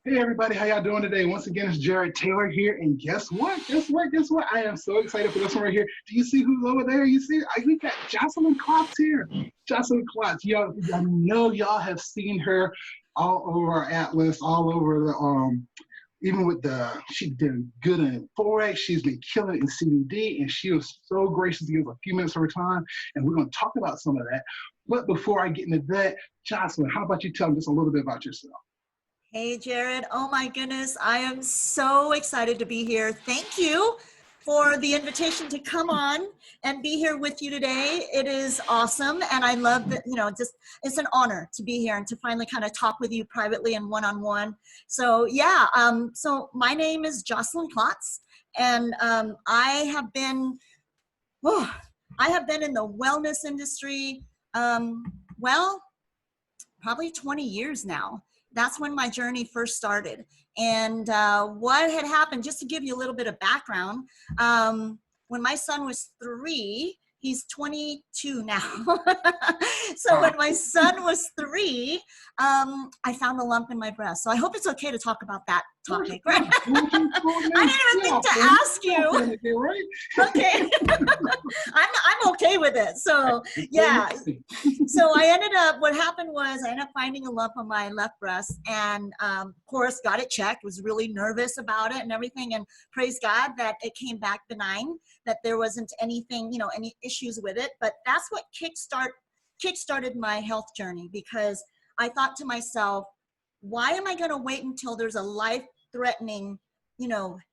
Hey everybody, how y'all doing today? Once again, it's Jared Taylor here, and guess what? Guess what? I am so excited for this one right here. Do you see who's over there? You see, we got Jocelyn Klotz here. Jocelyn Klotz, y'all, I know y'all have seen her all over our Atlas, all over the even with she did good in Forex. She's been killing it in CBD, and she was so gracious to give us a few minutes of her time, and we're going to talk about some of that. But before I get into that, Jocelyn, how about you tell me just a little bit about yourself? Hey, Jared. Oh my goodness. I am so excited to be here. Thank you for the invitation to come on and be here with you today. It is awesome. And I love that, it's an honor to be here and to finally kind of talk with you privately and one-on-one. So yeah, so my name is Jocelyn Klotz, and I have been in the wellness industry, well, probably 20 years now. That's when my journey first started. And what had happened, just to give you a little bit of background, when my son was 3, he's 22 now. So when my son was 3, I found a lump in my breast. So I hope it's okay to talk about that topic, right? I didn't even think to ask you. Okay. I'm okay with it. So yeah. So I ended up, what happened was I ended up finding a lump on my left breast, and of course got it checked, was really nervous about it and everything. And praise God that it came back benign, that there wasn't anything, any issues with it. But that's what kickstarted my health journey, because I thought to myself, why am I going to wait until there's a life-threatening,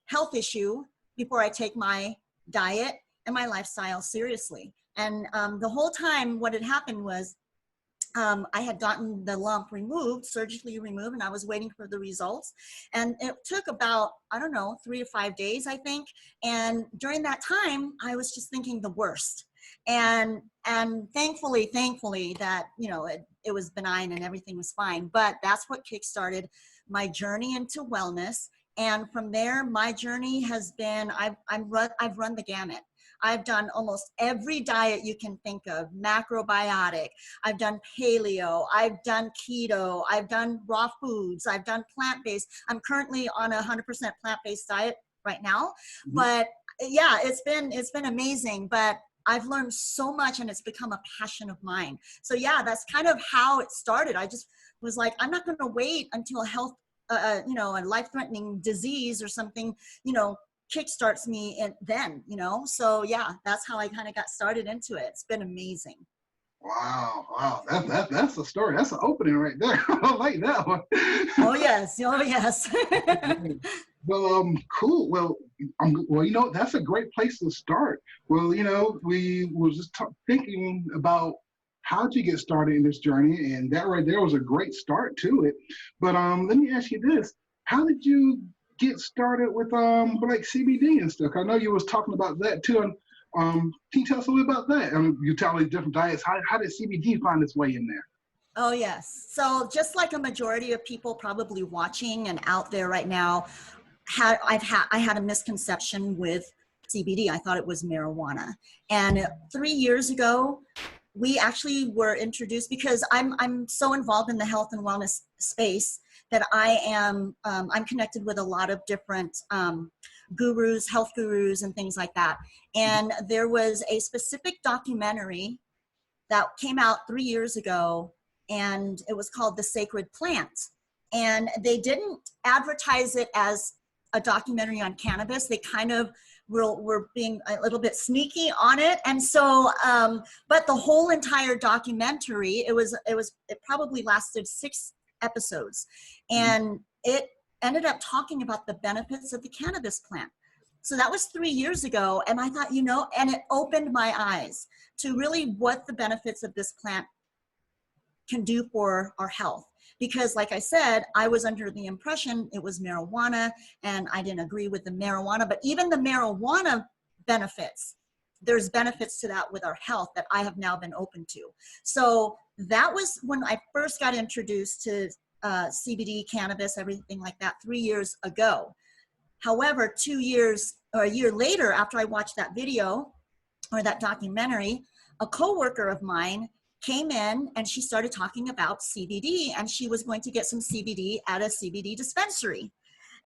health issue before I take my diet and my lifestyle seriously? And the whole time what had happened was I had gotten the lump removed, surgically removed, and I was waiting for the results. And it took about, 3 to 5 days, I think. And during that time, I was just thinking the worst. And thankfully that, it was benign and everything was fine. But that's what kickstarted my journey into wellness. And from there, my journey has been, I've run the gamut. I've done almost every diet you can think of, macrobiotic. I've done paleo. I've done keto. I've done raw foods. I've done plant-based. I'm currently on a 100% plant-based diet right now. Mm-hmm. But yeah, it's been amazing. But I've learned so much, and it's become a passion of mine. So yeah, that's kind of how it started. I just was like, I'm not going to wait until a life-threatening disease or something, kickstarts me and then, so yeah, that's how I kind of got started into it. It's been amazing. Wow, that's a story. That's an opening right there. I like that one. Oh yes. Well, cool. Well, that's a great place to start. Well, we were just thinking about how to get started in this journey, and that right there was a great start to it. But let me ask you this: how did you get started with like CBD and stuff? I know you was talking about that too. And can you tell us a little about that? You tell me different diets. How did CBD find its way in there? Oh yes. So just like a majority of people probably watching and out there right now, I had a misconception with CBD. I thought it was marijuana. And 3 years ago, we actually were introduced, because I'm so involved in the health and wellness space that I'm connected with a lot of different gurus, health gurus and things like that. And there was a specific documentary that came out 3 years ago, and it was called The Sacred Plant. And they didn't advertise it as a documentary on cannabis. They kind of were being a little bit sneaky on it. And so, but the whole entire documentary, it probably lasted 6 episodes, and it ended up talking about the benefits of the cannabis plant. So that was 3 years ago. And I thought, and it opened my eyes to really what the benefits of this plant can do for our health. Because like I said, I was under the impression it was marijuana, and I didn't agree with the marijuana. But even the marijuana benefits, there's benefits to that with our health that I have now been open to. So that was when I first got introduced to CBD, cannabis, everything like that 3 years ago. However, 2 years or a year later, after I watched that video or that documentary, a coworker of mine came in and she started talking about CBD, and she was going to get some CBD at a CBD dispensary.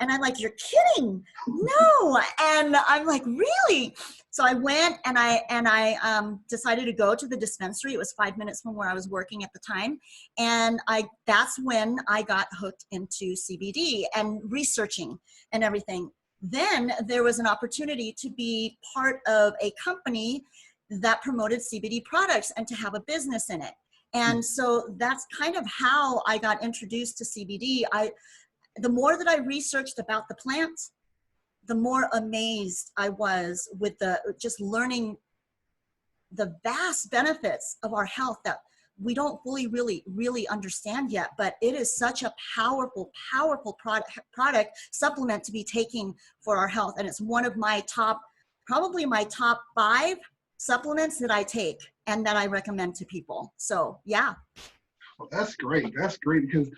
And I'm like, you're kidding? No. And I'm like, really? So I went and I decided to go to the dispensary. It was 5 minutes from where I was working at the time. And that's when I got hooked into CBD and researching and everything. Then there was an opportunity to be part of a company that promoted CBD products and to have a business in it. And so that's kind of how I got introduced to CBD. The more that I researched about the plant, the more amazed I was with just learning the vast benefits of our health that we don't fully really understand yet. But it is such a powerful product supplement to be taking for our health. And it's one of my probably my top 5 supplements that I take and that I recommend to people. So yeah. Well, that's great. That's great because,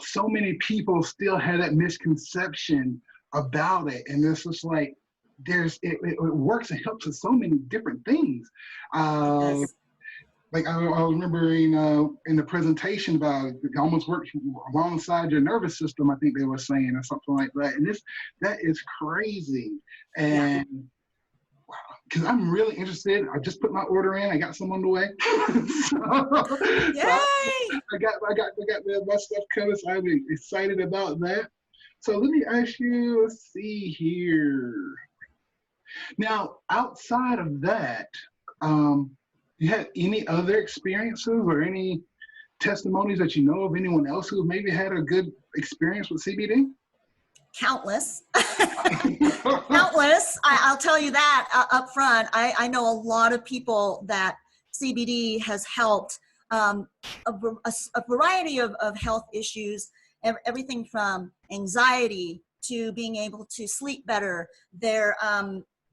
so many people still have that misconception about it. And it's just like, it works and helps with so many different things. Yes. Like I was remembering in the presentation about it almost works alongside your nervous system, I think they were saying, or something like that. And that is crazy. And because I'm really interested. I just put my order in. I got some on the way. Yay! I got my stuff coming, so I'm excited about that. So let me ask you, let's see here. Now, outside of that, you had any other experiences or any testimonies that you know of anyone else who maybe had a good experience with CBD? Countless. Countless. I'll tell you that up front. I know a lot of people that CBD has helped a variety of health issues, everything from anxiety to being able to sleep better, their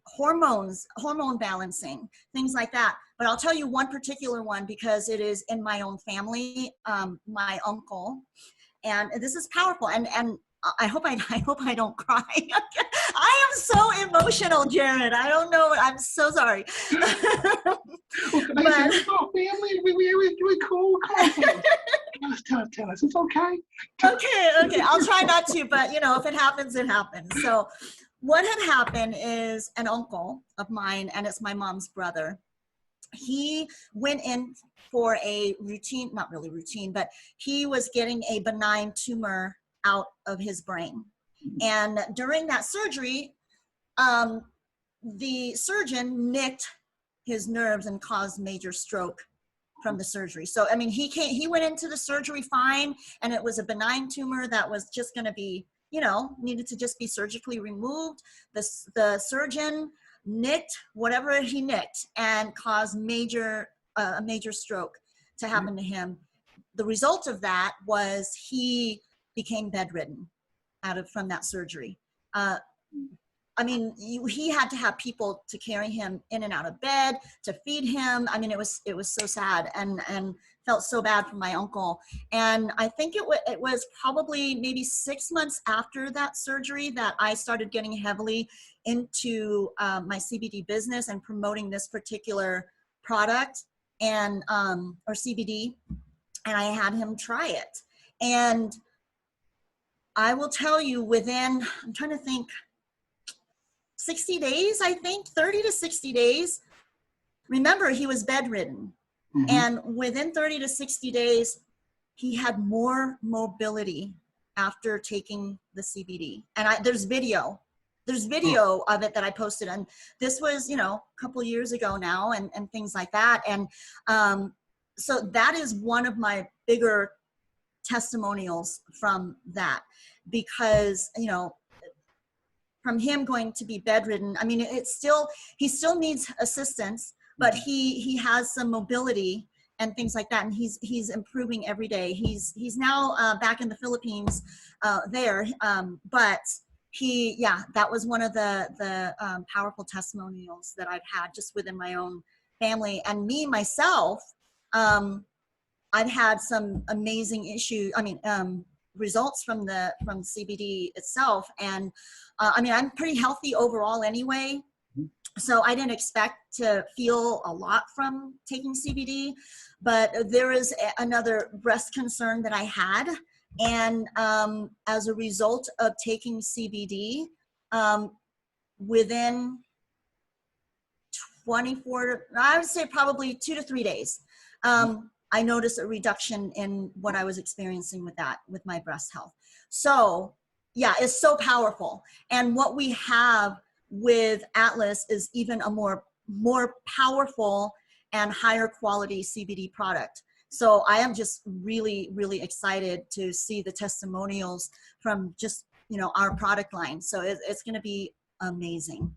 hormone balancing, things like that. But I'll tell you one particular one because it is in my own family, my uncle, and this is powerful. And I hope I don't cry. I am so emotional, Jared. I don't know. I'm so sorry. Well, family, we cool. Come on, tell us. It's okay. Okay. I'll try not to, but if it happens, it happens. So what had happened is an uncle of mine, and it's my mom's brother. He went in for a routine, not really routine, but he was getting a benign tumor out of his brain. And during that surgery, the surgeon nicked his nerves and caused major stroke from the surgery. So, I mean, he went into the surgery fine, and it was a benign tumor that was just going to be, needed to just be surgically removed. The surgeon nicked whatever he nicked and caused a major stroke to happen to him. The result of that was he became bedridden from that surgery. I mean, he had to have people to carry him in and out of bed, to feed him. I mean, it was so sad and felt so bad for my uncle. And I think it was probably maybe 6 months after that surgery that I started getting heavily into my CBD business and promoting this particular product or CBD. And I had him try it. And I will tell you within, I'm trying to think, 60 days, I think, 30 to 60 days. Remember, he was bedridden. Mm-hmm. And within 30 to 60 days, he had more mobility after taking the CBD. And there's video of it that I posted. And this was, a couple of years ago now and things like that. And so that is one of my bigger testimonials from that, because from him going to be bedridden, I mean, he still needs assistance, but he has some mobility and things like that, and he's improving every day. He's now back in the Philippines but that was one of the powerful testimonials that I've had just within my own family. And me myself, I've had some amazing results from CBD itself. And I mean, I'm pretty healthy overall anyway. So I didn't expect to feel a lot from taking CBD, but there is another breast concern that I had. And as a result of taking CBD, within 24, I would say probably 2 to 3 days, I noticed a reduction in what I was experiencing with that, with my breast health. So yeah, it's so powerful. And what we have with Atlas is even a more powerful and higher quality CBD product. So I am just really, really excited to see the testimonials from just, our product line. So it's going to be amazing.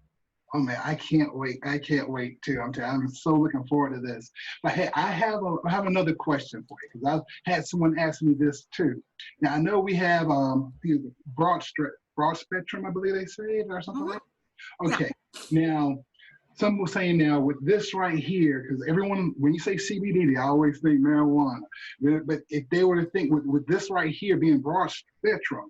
Oh man, I can't wait. I can't wait too. I'm so looking forward to this. But hey, I have another question for you because I've had someone ask me this too. Now I know we have the broad spectrum, I believe they say, or something like that. Okay. Yeah. Now some were saying now with this right here, because everyone, when you say CBD, they always think marijuana. But if they were to think with this right here being broad spectrum,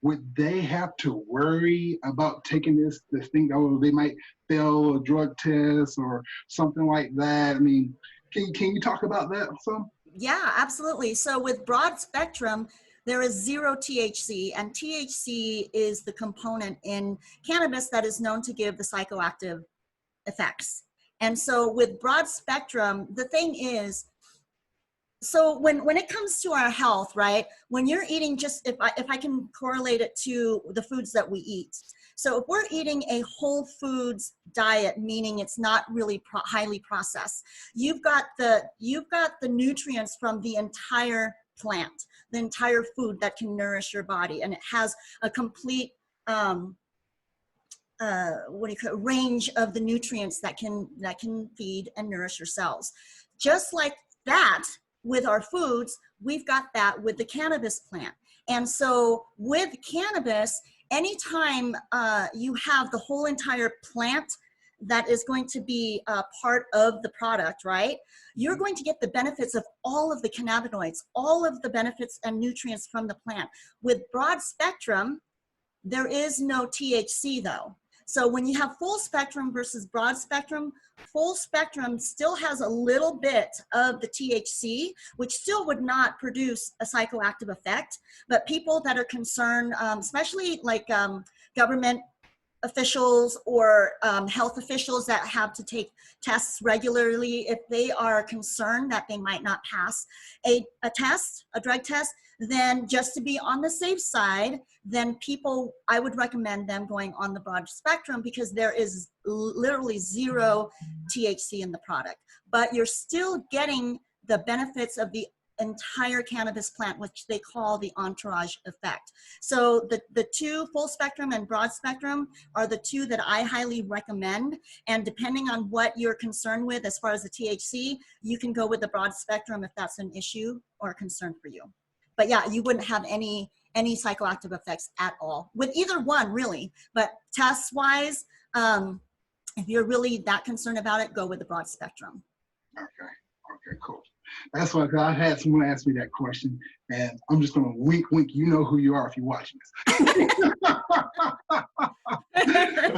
would they have to worry about taking this thing? Oh, they might fail a drug test or something like that. I mean, can you talk about that some? Yeah, absolutely. So with broad spectrum, there is 0 THC, and THC is the component in cannabis that is known to give the psychoactive effects. And so with broad spectrum, the thing is, so when it comes to our health, right, when you're eating, just if I can correlate it to the foods that we eat. So if we're eating a whole foods diet, meaning it's not really highly processed, you've got the nutrients from the entire plant, the entire food that can nourish your body, and it has a complete range of the nutrients that can feed and nourish your cells. Just like that, with our foods, we've got that with the cannabis plant. And so with cannabis, anytime you have the whole entire plant that is going to be part of the product, right? You're going to get the benefits of all of the cannabinoids, all of the benefits and nutrients from the plant. With broad spectrum, there is no THC though. So when you have full spectrum versus broad spectrum, full spectrum still has a little bit of the THC, which still would not produce a psychoactive effect. But people that are concerned, especially like government officials or health officials that have to take tests regularly, if they are concerned that they might not pass a drug test, then just to be on the safe side, then I would recommend them going on the broad spectrum because there is literally 0 THC in the product. But you're still getting the benefits of the entire cannabis plant, which they call the entourage effect. So the two, full spectrum and broad spectrum, are the two that I highly recommend. And depending on what you're concerned with as far as the THC, you can go with the broad spectrum if that's an issue or a concern for you. But yeah, you wouldn't have any psychoactive effects at all with either one, really. But tests wise, if you're really that concerned about it, go with the broad spectrum. Okay, cool. That's why I had someone ask me that question, and I'm just gonna wink. You know who you are if you're watching this.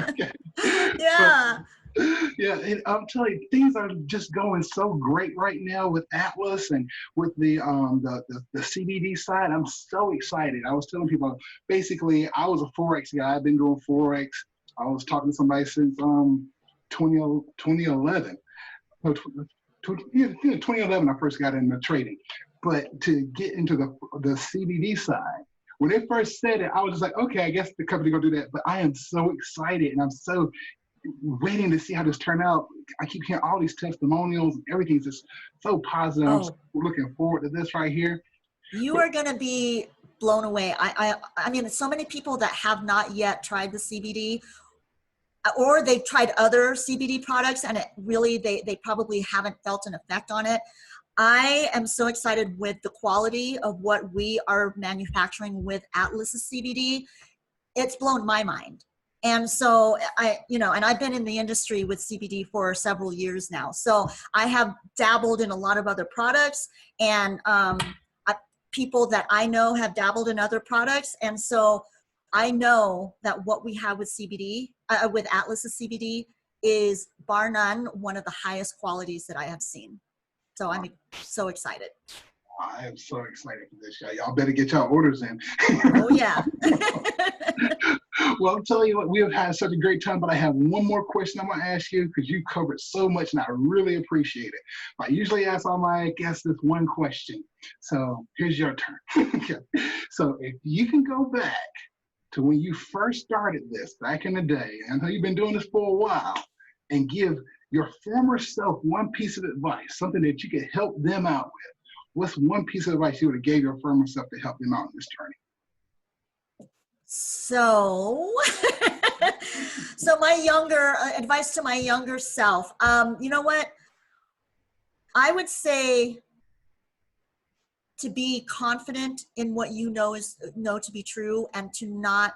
Okay. Yeah. Yeah, and I'm telling you, things are just going so great right now with Atlas and with the CBD side. I'm so excited. I was telling people, basically, I was a Forex guy. I've been doing Forex. I was talking to somebody since 2011. No, 2011, I first got into trading. But to get into the CBD side, when they first said it, I was just like, okay, I guess the company gonna do that. But I am so excited, and I'm so waiting to see how this turn out. I keep hearing all these testimonials. Everything's just so positive. I'm so looking forward to this right here. You are going to be blown away. I mean, so many people that have not yet tried the CBD, or they've tried other CBD products, and it really, they probably haven't felt an effect on it. I am so excited with the quality of what we are manufacturing with Atlas's CBD. It's blown my mind. And so and I've been in the industry with CBD for several years now. So I have dabbled in a lot of other products, and people that I know have dabbled in other products. And so I know that what we have with CBD, with Atlas's CBD, is bar none one of the highest qualities that I have seen. So I'm so excited. I am so excited for this, y'all. Y'all better get y'all orders in. Oh yeah. Well, I'm telling you what, we have had such a great time, but I have one more question I'm going to ask you because you covered so much and I really appreciate it. I usually ask all my guests this one question. So here's your turn. So if you can go back to when you first started this back in the day, I know you've been doing this for a while, and give your former self one piece of advice, something that you could help them out with, what's one piece of advice you would have gave your former self to help them out in this journey? So, so my younger advice to my younger self, you know what? I would say to be confident in what you know to be true and to not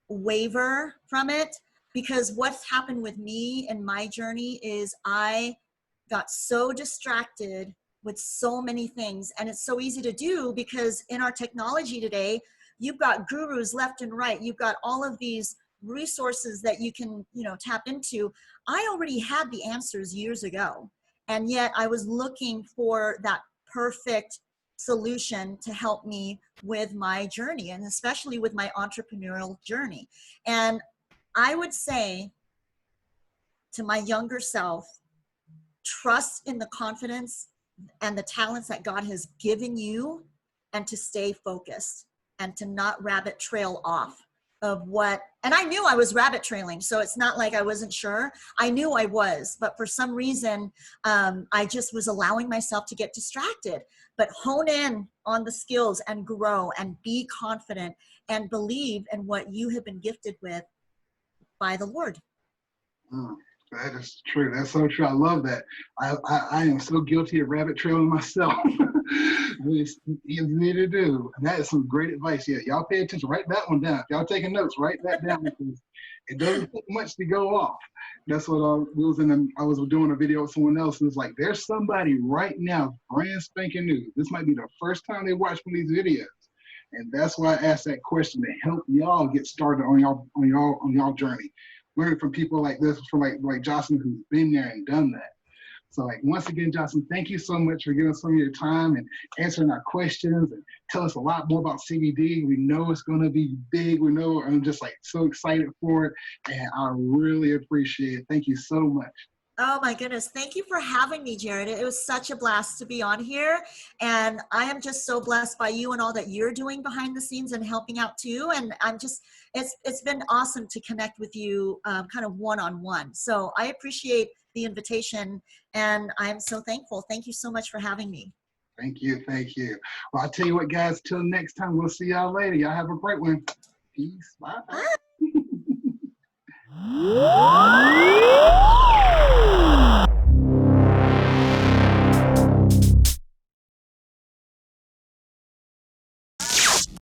waver from it, because what's happened with me in my journey is I got so distracted with so many things, and it's so easy to do because in our technology today, you've got gurus left and right. You've got all of these resources that you can, tap into. I already had the answers years ago, and yet I was looking for that perfect solution to help me with my journey, and especially with my entrepreneurial journey. And I would say to my younger self, trust in the confidence and the talents that God has given you, and to stay focused and to not rabbit trail off of what, and I knew I was rabbit trailing. So it's not like I wasn't sure. I knew I was, but for some reason, I just was allowing myself to get distracted. But hone in on the skills and grow and be confident and believe in what you have been gifted with by the Lord. That is true. That's so true. I love that. I am so guilty of rabbit trailing myself. It's easy to do. And that is some great advice. Yeah, y'all pay attention. Write that one down. If y'all taking notes, write that down because it doesn't take much to go off. That's what I was doing a video with someone else, and it's like there's somebody right now, brand spanking new. This might be the first time they watch one of these videos. And that's why I asked that question to help y'all get started on y'all journey. Learning from people like this, from like Jocelyn, who's been there and done that. So like once again, Jocelyn, thank you so much for giving us some of your time and answering our questions and tell us a lot more about CBD. We know it's going to be big. We know I'm just like so excited for it, and I really appreciate it. Thank you so much. Oh my goodness. Thank you for having me, Jared. It was such a blast to be on here. And I am just so blessed by you and all that you're doing behind the scenes and helping out too. And I'm just, it's been awesome to connect with you kind of one-on-one. So I appreciate the invitation and I'm so thankful. Thank you so much for having me. Thank you. Thank you. Well, I'll tell you what, guys, till next time, we'll see y'all later. Y'all have a great one. Peace. Bye. Bye.